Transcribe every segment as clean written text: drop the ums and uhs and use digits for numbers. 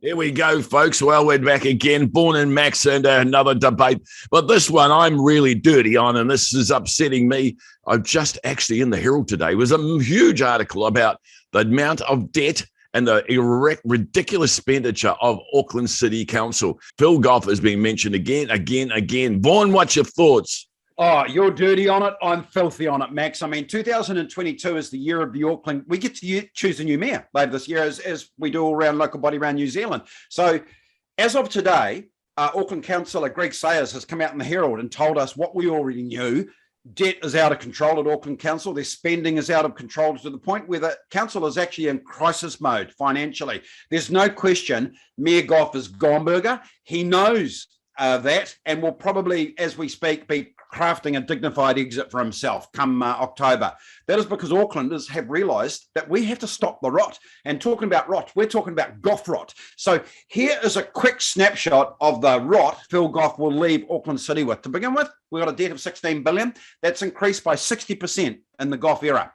Here we go, folks. Well, we're back again. Born and Max and another debate. But this one I'm really dirty on, and this is upsetting me. I'm just actually in the Herald today. It was a huge article about the amount of debt and the ridiculous expenditure of Auckland City Council. Phil Goff has been mentioned again. Vaughan, what's your thoughts? Oh, you're dirty on it. I'm filthy on it, Max. I mean, 2022 is the year of the Auckland. We get to choose a new mayor later this year, as we do all around local body around New Zealand. So as of today, Auckland Councillor Greg Sayers has come out in the Herald and told us what we already knew. Debt is out of control at Auckland Council. Their spending is out of control to the point where the council is actually in crisis mode financially. There's no question Mayor Goff is Gomberger. He knows that, and will probably, as we speak, be crafting a dignified exit for himself come October. That is because Aucklanders have realised that we have to stop the rot. And talking about rot, we're talking about Goff rot. So here is a quick snapshot of the rot Phil Goff will leave Auckland City with. To begin with, we've got a debt of 16 billion. That's increased by 60% in the Goff era.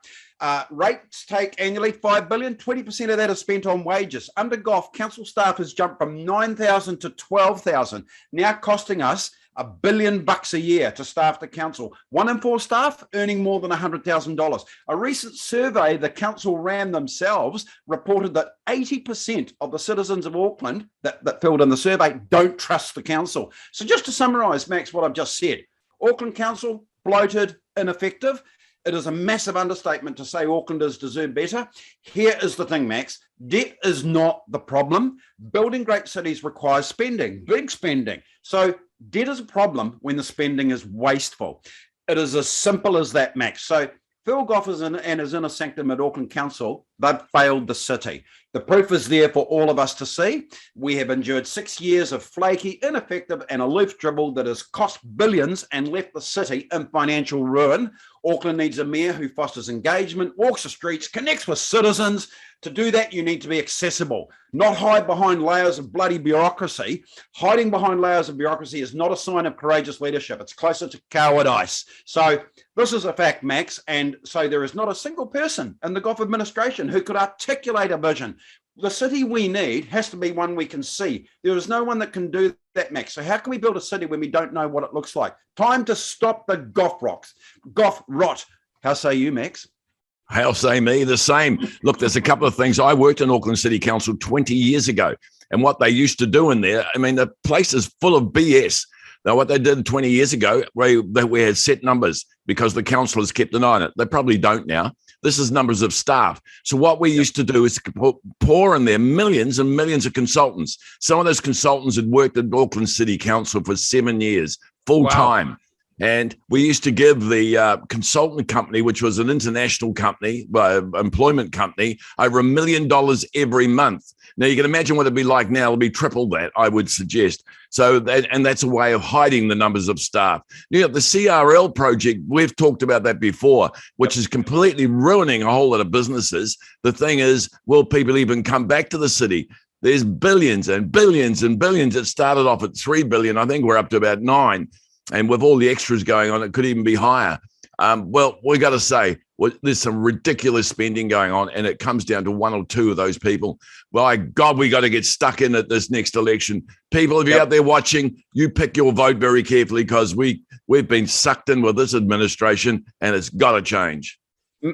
Rates take annually 5 billion, 20% of that is spent on wages. Under Goff, council staff has jumped from 9,000 to 12,000, now costing us $1 billion a year to staff the council. 1 in 4 staff earning more than $100,000. A recent survey the council ran themselves reported that 80% of the citizens of Auckland that filled in the survey don't trust the council. So just to summarise, Max, what I've just said, Auckland Council, bloated, ineffective. It is a massive understatement to say Aucklanders deserve better. Here is the thing, Max. Debt is not the problem. Building great cities requires spending, big spending. So debt is a problem when the spending is wasteful. It is as simple as that, Max. So Phil Goff and his inner sanctum at Auckland Council, they've failed the city. The proof is there for all of us to see. We have endured 6 years of flaky, ineffective and aloof dribble that has cost billions and left the city in financial ruin. Auckland needs a mayor who fosters engagement, walks the streets, connects with citizens. To do that, you need to be accessible, not hide behind layers of bloody bureaucracy. Hiding behind layers of bureaucracy is not a sign of courageous leadership. It's closer to cowardice. So this is a fact, Max. And so there is not a single person in the Goff administration who could articulate a vision. The city we need has to be one we can see. There is no one that can do that, Max. So how can we build a city when we don't know what it looks like? Time to stop the Goff rot. How say you, Max? How say me? The same. Look, there's a couple of things. I worked in Auckland City Council 20 years ago, and what they used to do in there, I mean, the place is full of BS. Now, what they did 20 years ago, we had set numbers because the councillors kept an eye on it. They probably don't now. This is numbers of staff. So what we used to do is pour in there millions and millions of consultants. Some of those consultants had worked at Auckland City Council for 7 years, full time. Wow. And we used to give the consultant company, which was an international company, employment company, over $1 million every month. Now, you can imagine what it'd be like now. It'll be triple that, I would suggest. So, that's a way of hiding the numbers of staff. You know, the CRL project, we've talked about that before, which is completely ruining a whole lot of businesses. The thing is, will people even come back to the city? There's billions and billions and billions. It started off at 3 billion. I think we're up to about 9. And with all the extras going on, it could even be higher. Well, we got to say, there's some ridiculous spending going on, and it comes down to 1 or 2 of those people. By God, we got to get stuck in at this next election. People, if you're out there watching, you pick your vote very carefully, because we've been sucked in with this administration, and it's got to change.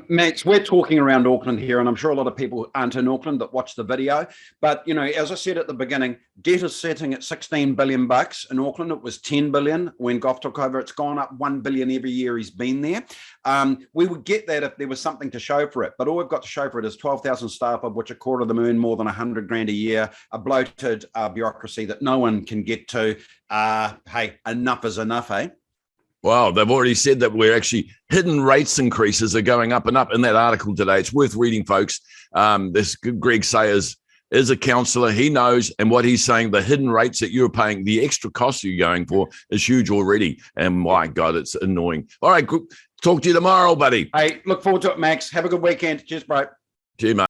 Max, we're talking around Auckland here, and I'm sure a lot of people aren't in Auckland that watch the video. But, you know, as I said at the beginning, debt is sitting at 16 billion bucks. In Auckland, it was 10 billion when Goff took over. It's gone up 1 billion every year he's been there. We would get that if there was something to show for it. But all we've got to show for it is 12,000 staff, of which a quarter of them earn more than 100 grand a year, a bloated bureaucracy that no one can get to. Hey, enough is enough, eh? Wow, they've already said that we're actually hidden rates increases are going up and up in that article today. It's worth reading, folks. This Greg Sayers is a councillor. He knows, and what he's saying, the hidden rates that you're paying, the extra costs you're going for is huge already. And my God, it's annoying. All right, talk to you tomorrow, buddy. Hey, look forward to it, Max. Have a good weekend. Cheers, bro. Cheers, mate.